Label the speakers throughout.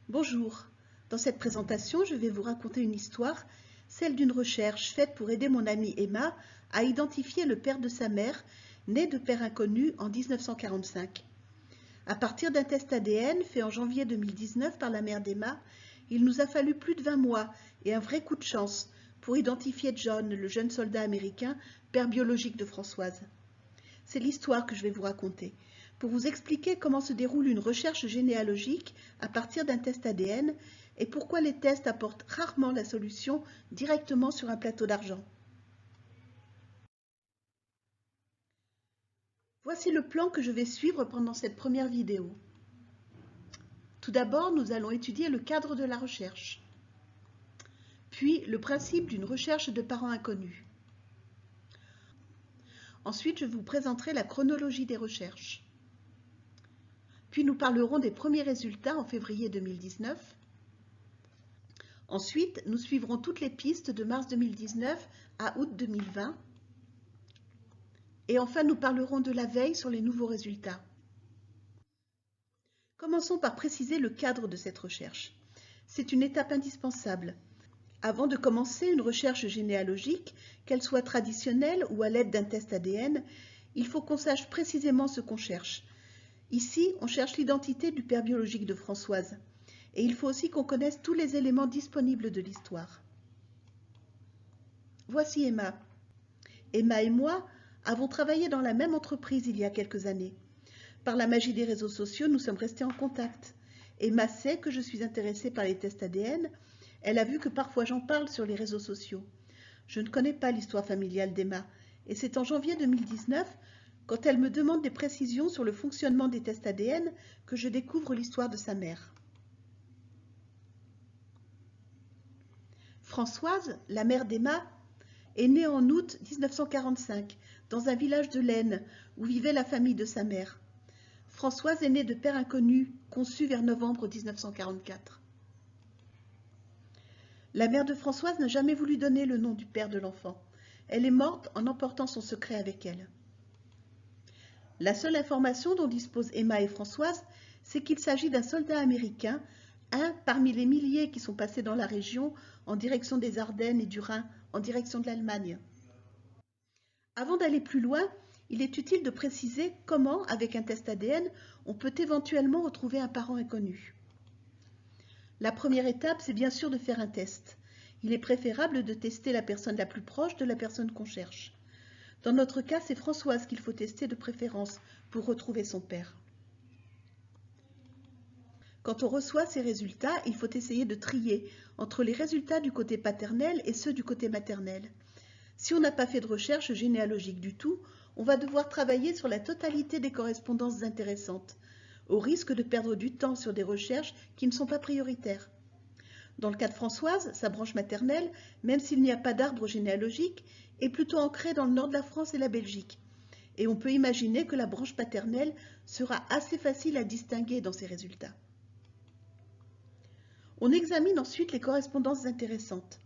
Speaker 1: Bonjour, dans cette présentation, je vais vous raconter une histoire, celle d'une recherche faite pour aider mon amie Emma à identifier le père de sa mère, né de père inconnu en 1945. À partir d'un test ADN fait en janvier 2019 par la mère d'Emma, il nous a fallu plus de 20 mois et un vrai coup de chance pour identifier John, le jeune soldat américain, père biologique de Françoise. C'est l'histoire que je vais vous raconter, pour vous expliquer comment se déroule une recherche généalogique à partir d'un test ADN et pourquoi les tests apportent rarement la solution directement sur un plateau d'argent. Voici le plan que je vais suivre pendant cette première vidéo. Tout d'abord, nous allons étudier le cadre de la recherche, puis le principe d'une recherche de parents inconnus. Ensuite, je vous présenterai la chronologie des recherches. Puis nous parlerons des premiers résultats en février 2019. Ensuite, nous suivrons toutes les pistes de mars 2019 à août 2020. Et enfin, nous parlerons de la veille sur les nouveaux résultats. Commençons par préciser le cadre de cette recherche. C'est une étape indispensable. Avant de commencer une recherche généalogique, qu'elle soit traditionnelle ou à l'aide d'un test ADN, il faut qu'on sache précisément ce qu'on cherche. Ici, on cherche l'identité du père biologique de Françoise. Et il faut aussi qu'on connaisse tous les éléments disponibles de l'histoire. Voici Emma. Emma et moi avons travaillé dans la même entreprise il y a quelques années. Par la magie des réseaux sociaux, nous sommes restés en contact. Emma sait que je suis intéressée par les tests ADN. Elle a vu que parfois j'en parle sur les réseaux sociaux. Je ne connais pas l'histoire familiale d'Emma, et c'est en janvier 2019, quand elle me demande des précisions sur le fonctionnement des tests ADN, que je découvre l'histoire de sa mère. Françoise, la mère d'Emma, est née en août 1945 dans un village de l'Aisne où vivait la famille de sa mère. Françoise est née de père inconnu, conçu vers novembre 1944. La mère de Françoise n'a jamais voulu donner le nom du père de l'enfant. Elle est morte en emportant son secret avec elle. La seule information dont disposent Emma et Françoise, c'est qu'il s'agit d'un soldat américain, un parmi les milliers qui sont passés dans la région en direction des Ardennes et du Rhin, en direction de l'Allemagne. Avant d'aller plus loin, il est utile de préciser comment, avec un test ADN, on peut éventuellement retrouver un parent inconnu. La première étape, c'est bien sûr de faire un test. Il est préférable de tester la personne la plus proche de la personne qu'on cherche. Dans notre cas, c'est Françoise qu'il faut tester de préférence pour retrouver son père. Quand on reçoit ces résultats, il faut essayer de trier entre les résultats du côté paternel et ceux du côté maternel. Si on n'a pas fait de recherche généalogique du tout, on va devoir travailler sur la totalité des correspondances intéressantes, au risque de perdre du temps sur des recherches qui ne sont pas prioritaires. Dans le cas de Françoise, sa branche maternelle, même s'il n'y a pas d'arbre généalogique, est plutôt ancrée dans le nord de la France et la Belgique. Et on peut imaginer que la branche paternelle sera assez facile à distinguer dans ces résultats. On examine ensuite les correspondances intéressantes.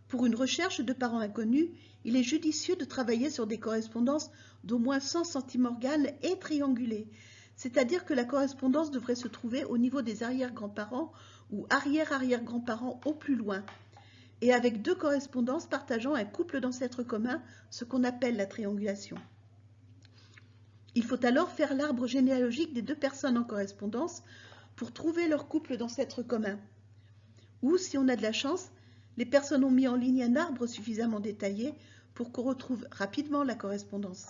Speaker 1: Pour une recherche de parents inconnus, il est judicieux de travailler sur des correspondances d'au moins 100 centimorganes et triangulées, c'est-à-dire que la correspondance devrait se trouver au niveau des arrière-grands-parents ou arrière-arrière-grands-parents au plus loin, et avec deux correspondances partageant un couple d'ancêtres communs, ce qu'on appelle la triangulation. Il faut alors faire l'arbre généalogique des deux personnes en correspondance pour trouver leur couple d'ancêtres communs. Ou, si on a de la chance, les personnes ont mis en ligne un arbre suffisamment détaillé pour qu'on retrouve rapidement la correspondance.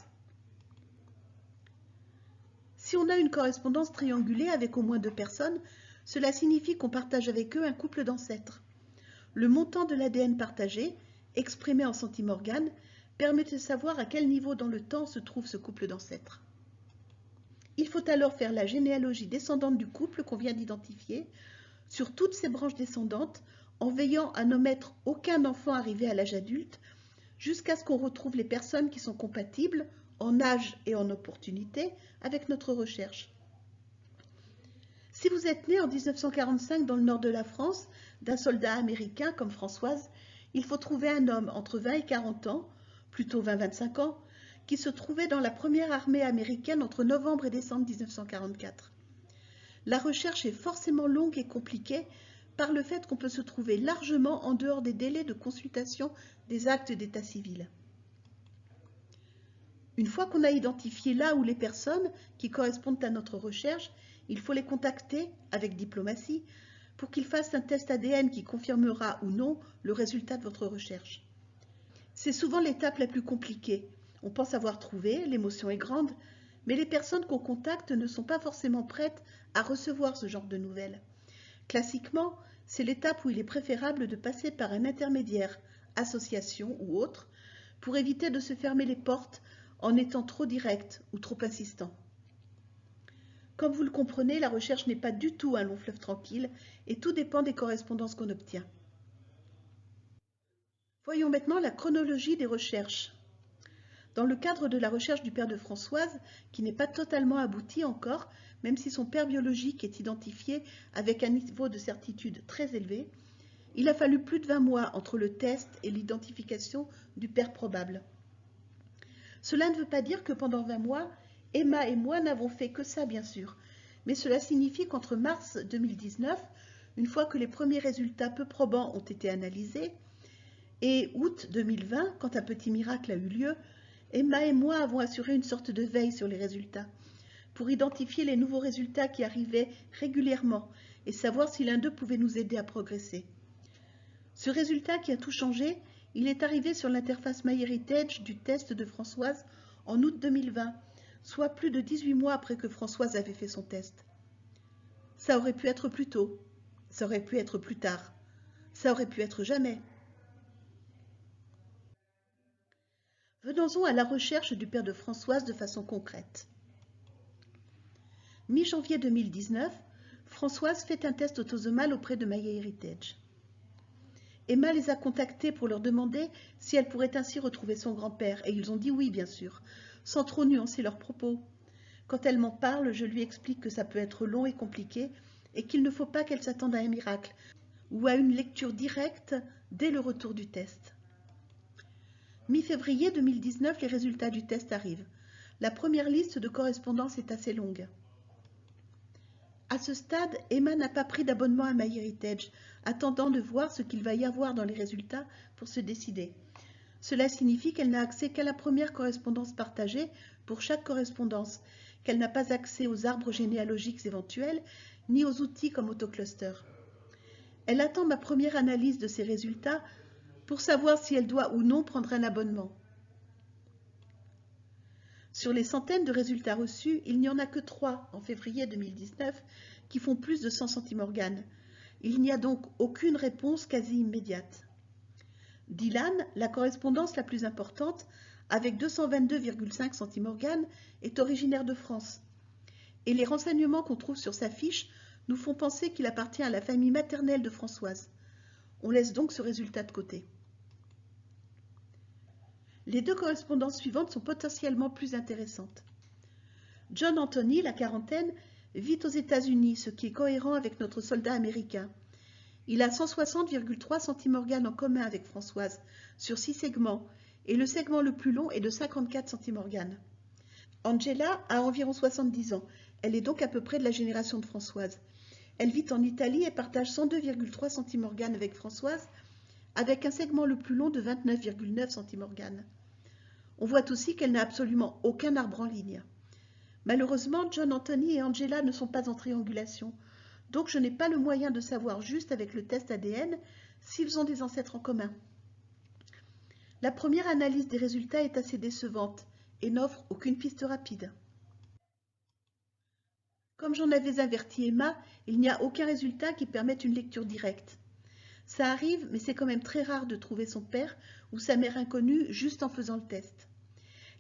Speaker 1: Si on a une correspondance triangulée avec au moins deux personnes, cela signifie qu'on partage avec eux un couple d'ancêtres. Le montant de l'ADN partagé, exprimé en centimorganes, permet de savoir à quel niveau dans le temps se trouve ce couple d'ancêtres. Il faut alors faire la généalogie descendante du couple qu'on vient d'identifier sur toutes ces branches descendantes, en veillant à n'omettre aucun enfant arrivé à l'âge adulte, jusqu'à ce qu'on retrouve les personnes qui sont compatibles en âge et en opportunité avec notre recherche. Si vous êtes né en 1945 dans le nord de la France, d'un soldat américain comme Françoise, il faut trouver un homme entre 20 et 40 ans, plutôt 20-25 ans, qui se trouvait dans la première armée américaine entre novembre et décembre 1944. La recherche est forcément longue et compliquée par le fait qu'on peut se trouver largement en dehors des délais de consultation des actes d'état civil. Une fois qu'on a identifié là où les personnes qui correspondent à notre recherche, il faut les contacter avec diplomatie pour qu'ils fassent un test ADN qui confirmera ou non le résultat de votre recherche. C'est souvent l'étape la plus compliquée. On pense avoir trouvé, l'émotion est grande, mais les personnes qu'on contacte ne sont pas forcément prêtes à recevoir ce genre de nouvelles. Classiquement, c'est l'étape où il est préférable de passer par un intermédiaire, association ou autre, pour éviter de se fermer les portes en étant trop direct ou trop insistant. Comme vous le comprenez, la recherche n'est pas du tout un long fleuve tranquille et tout dépend des correspondances qu'on obtient. Voyons maintenant la chronologie des recherches. Dans le cadre de la recherche du père de Françoise, qui n'est pas totalement aboutie encore, même si son père biologique est identifié avec un niveau de certitude très élevé, il a fallu plus de 20 mois entre le test et l'identification du père probable. Cela ne veut pas dire que pendant 20 mois, Emma et moi n'avons fait que ça, bien sûr, mais cela signifie qu'entre mars 2019, une fois que les premiers résultats peu probants ont été analysés, et août 2020, quand un petit miracle a eu lieu, Emma et moi avons assuré une sorte de veille sur les résultats, pour identifier les nouveaux résultats qui arrivaient régulièrement et savoir si l'un d'eux pouvait nous aider à progresser. Ce résultat qui a tout changé, il est arrivé sur l'interface MyHeritage du test de Françoise en août 2020, soit plus de 18 mois après que Françoise avait fait son test. Ça aurait pu être plus tôt, ça aurait pu être plus tard, ça aurait pu être jamais. Venons-en à la recherche du père de Françoise de façon concrète. Mi-janvier 2019, Françoise fait un test autosomal auprès de MyHeritage. Emma les a contactés pour leur demander si elle pourrait ainsi retrouver son grand-père, et ils ont dit oui, bien sûr, sans trop nuancer leurs propos. Quand elle m'en parle, je lui explique que ça peut être long et compliqué, et qu'il ne faut pas qu'elle s'attende à un miracle, ou à une lecture directe dès le retour du test. Mi-février 2019, les résultats du test arrivent. La première liste de correspondance est assez longue. À ce stade, Emma n'a pas pris d'abonnement à MyHeritage, attendant de voir ce qu'il va y avoir dans les résultats pour se décider. Cela signifie qu'elle n'a accès qu'à la première correspondance partagée pour chaque correspondance, qu'elle n'a pas accès aux arbres généalogiques éventuels, ni aux outils comme Autocluster. Elle attend ma première analyse de ces résultats pour savoir si elle doit ou non prendre un abonnement. Sur les centaines de résultats reçus, il n'y en a que 3 en février 2019 qui font plus de 100 centimorganes. Il n'y a donc aucune réponse quasi immédiate. Dylan, la correspondance la plus importante, avec 222,5 centimorganes, est originaire de France. Et les renseignements qu'on trouve sur sa fiche nous font penser qu'il appartient à la famille maternelle de Françoise. On laisse donc ce résultat de côté. Les 2 correspondances suivantes sont potentiellement plus intéressantes. John Anthony, la quarantaine, vit aux États-Unis, ce qui est cohérent avec notre soldat américain. Il a 160,3 centimorganes en commun avec Françoise, sur 6 segments, et le segment le plus long est de 54 centimorganes. Angela a environ 70 ans, elle est donc à peu près de la génération de Françoise. Elle vit en Italie et partage 102,3 centimorganes avec Françoise, avec un segment le plus long de 29,9 centimorganes. On voit aussi qu'elle n'a absolument aucun arbre en ligne. Malheureusement, John Anthony et Angela ne sont pas en triangulation, donc je n'ai pas le moyen de savoir juste avec le test ADN s'ils ont des ancêtres en commun. La première analyse des résultats est assez décevante et n'offre aucune piste rapide. Comme j'en avais averti Emma, il n'y a aucun résultat qui permette une lecture directe. Ça arrive, mais c'est quand même très rare de trouver son père ou sa mère inconnue juste en faisant le test.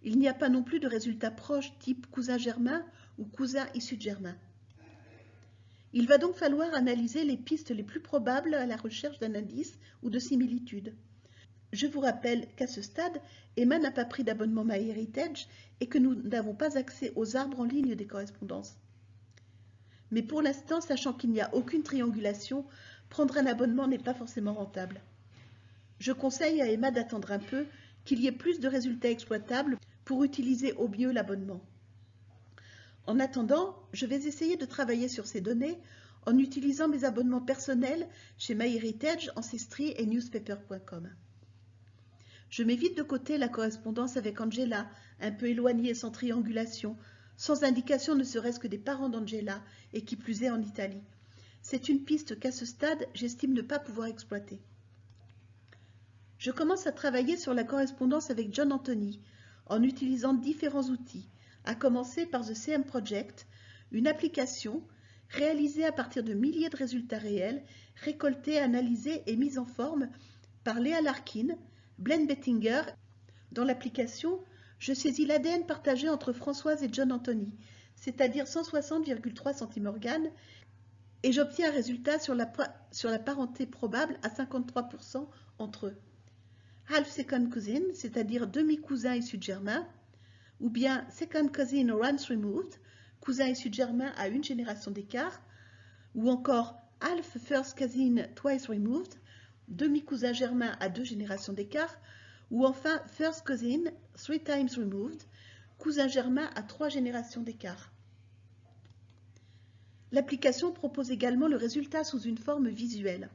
Speaker 1: Il n'y a pas non plus de résultats proches type cousin germain ou cousin issu de germain. Il va donc falloir analyser les pistes les plus probables à la recherche d'un indice ou de similitude. Je vous rappelle qu'à ce stade, Emma n'a pas pris d'abonnement MyHeritage et que nous n'avons pas accès aux arbres en ligne des correspondances. Mais pour l'instant, sachant qu'il n'y a aucune triangulation, prendre un abonnement n'est pas forcément rentable. Je conseille à Emma d'attendre un peu, qu'il y ait plus de résultats exploitables pour utiliser au mieux l'abonnement. En attendant, je vais essayer de travailler sur ces données en utilisant mes abonnements personnels chez MyHeritage, Ancestry et Newspaper.com. Je mets vite de côté la correspondance avec Angela, un peu éloignée sans triangulation, sans indication ne serait-ce que des parents d'Angela, et qui plus est en Italie. C'est une piste qu'à ce stade, j'estime ne pas pouvoir exploiter. Je commence à travailler sur la correspondance avec John Anthony, en utilisant différents outils, à commencer par The CM Project, une application réalisée à partir de milliers de résultats réels, récoltés, analysés et mis en forme par Léa Larkin, Blaine Bettinger. Dans l'application, je saisis l'ADN partagé entre Françoise et John Anthony, c'est-à-dire 160,3 centimorganes, et j'obtiens un résultat sur la parenté probable à 53% entre eux. Half second cousin, c'est-à-dire demi-cousin issu de germain, ou bien second cousin once removed, cousin issu de germain à une génération d'écart, ou encore half first cousin twice removed, demi-cousin germain à 2 générations d'écart, ou enfin first cousin three times removed, cousin germain à 3 générations d'écart. L'application propose également le résultat sous une forme visuelle.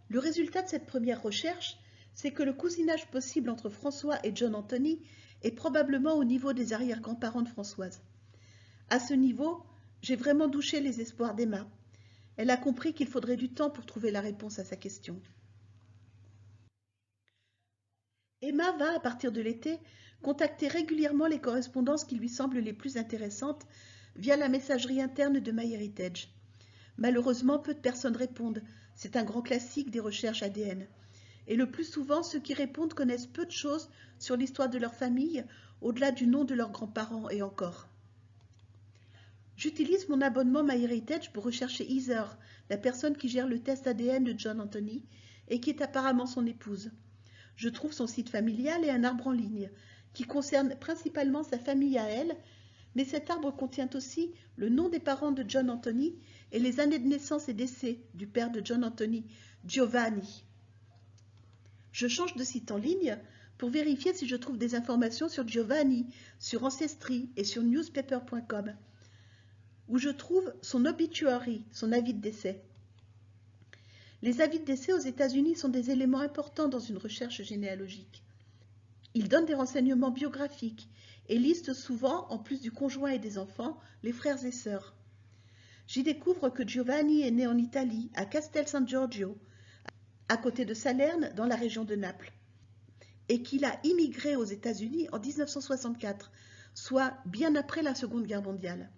Speaker 1: Le résultat de cette première recherche, c'est que le cousinage possible entre François et John Anthony est probablement au niveau des arrière-grands-parents de Françoise. À ce niveau, j'ai vraiment douché les espoirs d'Emma. Elle a compris qu'il faudrait du temps pour trouver la réponse à sa question. Emma va, à partir de l'été, contacter régulièrement les correspondances qui lui semblent les plus intéressantes via la messagerie interne de MyHeritage. Malheureusement, peu de personnes répondent. C'est un grand classique des recherches ADN. Et le plus souvent, ceux qui répondent connaissent peu de choses sur l'histoire de leur famille, au-delà du nom de leurs grands-parents et encore. J'utilise mon abonnement MyHeritage pour rechercher Heather, la personne qui gère le test ADN de John Anthony et qui est apparemment son épouse. Je trouve son site familial et un arbre en ligne, qui concerne principalement sa famille à elle, mais cet arbre contient aussi le nom des parents de John Anthony et les années de naissance et décès du père de John Anthony, Giovanni. Je change de site en ligne pour vérifier si je trouve des informations sur Giovanni, sur Ancestry et sur Newspaper.com, où je trouve son obituary, son avis de décès. Les avis de décès aux États-Unis sont des éléments importants dans une recherche généalogique. Ils donnent des renseignements biographiques et listent souvent, en plus du conjoint et des enfants, les frères et sœurs. J'y découvre que Giovanni est né en Italie, à Castel San Giorgio, à côté de Salerne, dans la région de Naples, et qu'il a immigré aux États-Unis en 1964, soit bien après la Seconde Guerre mondiale.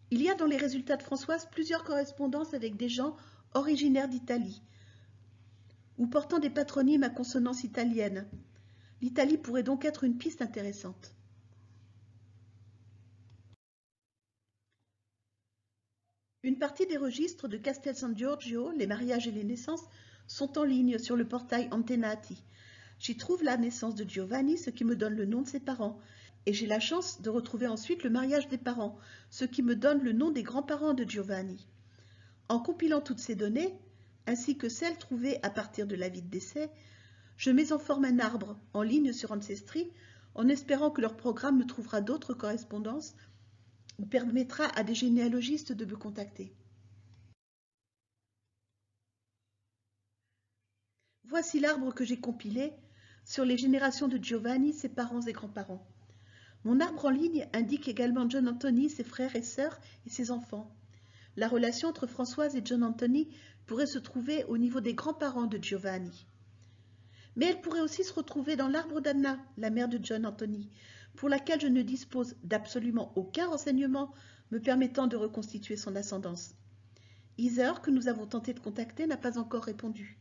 Speaker 1: Il y a dans les résultats de Françoise plusieurs correspondances avec des gens originaires d'Italie, ou portant des patronymes à consonance italienne. L'Italie pourrait donc être une piste intéressante. Une partie des registres de Castel San Giorgio, les mariages et les naissances, sont en ligne sur le portail Antenati. J'y trouve la naissance de Giovanni, ce qui me donne le nom de ses parents, et j'ai la chance de retrouver ensuite le mariage des parents, ce qui me donne le nom des grands-parents de Giovanni. En compilant toutes ces données, ainsi que celles trouvées à partir de l'avis de décès, je mets en forme un arbre en ligne sur Ancestry, en espérant que leur programme me trouvera d'autres correspondances ou permettra à des généalogistes de me contacter. Voici l'arbre que j'ai compilé sur les générations de Giovanni, ses parents et grands-parents. Mon arbre en ligne indique également John Anthony, ses frères et sœurs et ses enfants. La relation entre Françoise et John Anthony pourrait se trouver au niveau des grands-parents de Giovanni. Mais elle pourrait aussi se retrouver dans l'arbre d'Anna, la mère de John Anthony, pour laquelle je ne dispose d'absolument aucun renseignement me permettant de reconstituer son ascendance. Heather, que nous avons tenté de contacter, n'a pas encore répondu.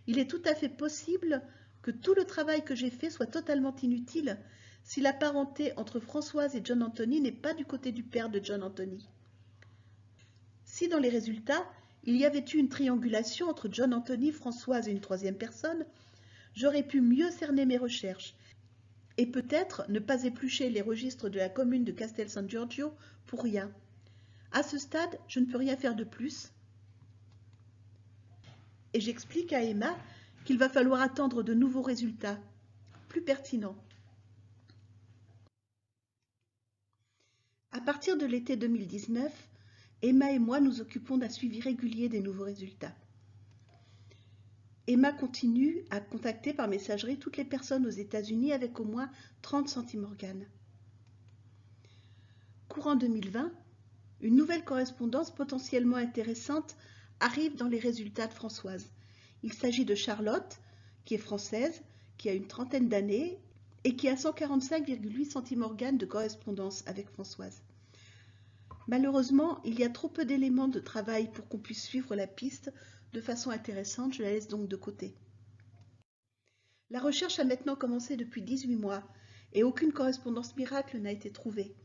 Speaker 1: Il est tout à fait possible que tout le travail que j'ai fait soit totalement inutile si la parenté entre Françoise et John Anthony n'est pas du côté du père de John Anthony. Si dans les résultats, il y avait eu une triangulation entre John Anthony, Françoise et une troisième personne, j'aurais pu mieux cerner mes recherches et peut-être ne pas éplucher les registres de la commune de Castel San Giorgio pour rien. À ce stade, je ne peux rien faire de plus. Et j'explique à Emma qu'il va falloir attendre de nouveaux résultats, plus pertinents. partir de l'été 2019, Emma et moi nous occupons d'un suivi régulier des nouveaux résultats. Emma continue à contacter par messagerie toutes les personnes aux États-Unis avec au moins 30 centimorganes. Courant 2020, une nouvelle correspondance potentiellement intéressante arrive dans les résultats de Françoise. Il s'agit de Charlotte, qui est française, qui a une trentaine d'années et qui a 145,8 centimorganes de correspondance avec Françoise. Malheureusement, il y a trop peu d'éléments de travail pour qu'on puisse suivre la piste de façon intéressante, je la laisse donc de côté. La recherche a maintenant commencé depuis 18 mois et aucune correspondance miracle n'a été trouvée.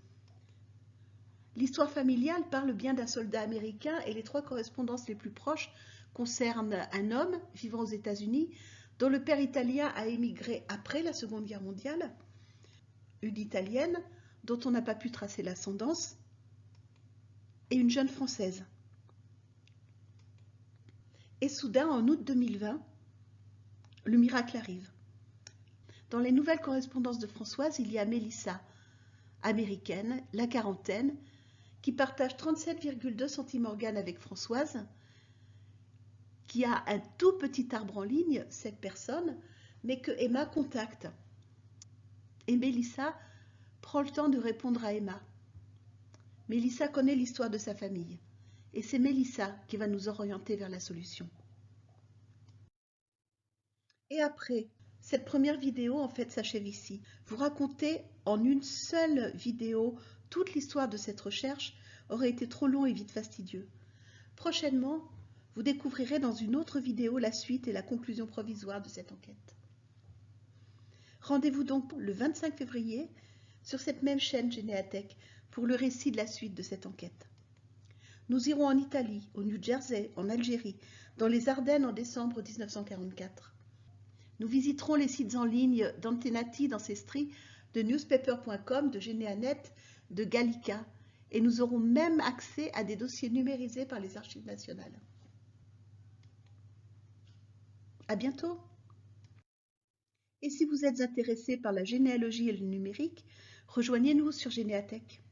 Speaker 1: L'histoire familiale parle bien d'un soldat américain et les 3 correspondances les plus proches concernent un homme vivant aux États-Unis dont le père italien a émigré après la Seconde Guerre mondiale, une italienne dont on n'a pas pu tracer l'ascendance et une jeune française. Et soudain, en août 2020, le miracle arrive. Dans les nouvelles correspondances de Françoise, il y a Mélissa, américaine, la quarantaine, qui partage 37,2 centimorganes avec Françoise, qui a un tout petit arbre en ligne, cette personne, mais que Emma contacte. Et Mélissa prend le temps de répondre à Emma. Mélissa connaît l'histoire de sa famille. Et c'est Mélissa qui va nous orienter vers la solution. Et après, cette première vidéo en fait s'achève ici. Vous raconter en une seule vidéo toute l'histoire de cette recherche aurait été trop long et vite fastidieux. Prochainement, vous découvrirez dans une autre vidéo la suite et la conclusion provisoire de cette enquête. Rendez-vous donc le 25 février sur cette même chaîne Généatech pour le récit de la suite de cette enquête. Nous irons en Italie, au New Jersey, en Algérie, dans les Ardennes en décembre 1944. Nous visiterons les sites en ligne d'Antenati d'Ancestry, de newspaper.com, de Généanet, de Gallica, et nous aurons même accès à des dossiers numérisés par les archives nationales. À bientôt! Et si vous êtes intéressé par la généalogie et le numérique, rejoignez-nous sur Généatech.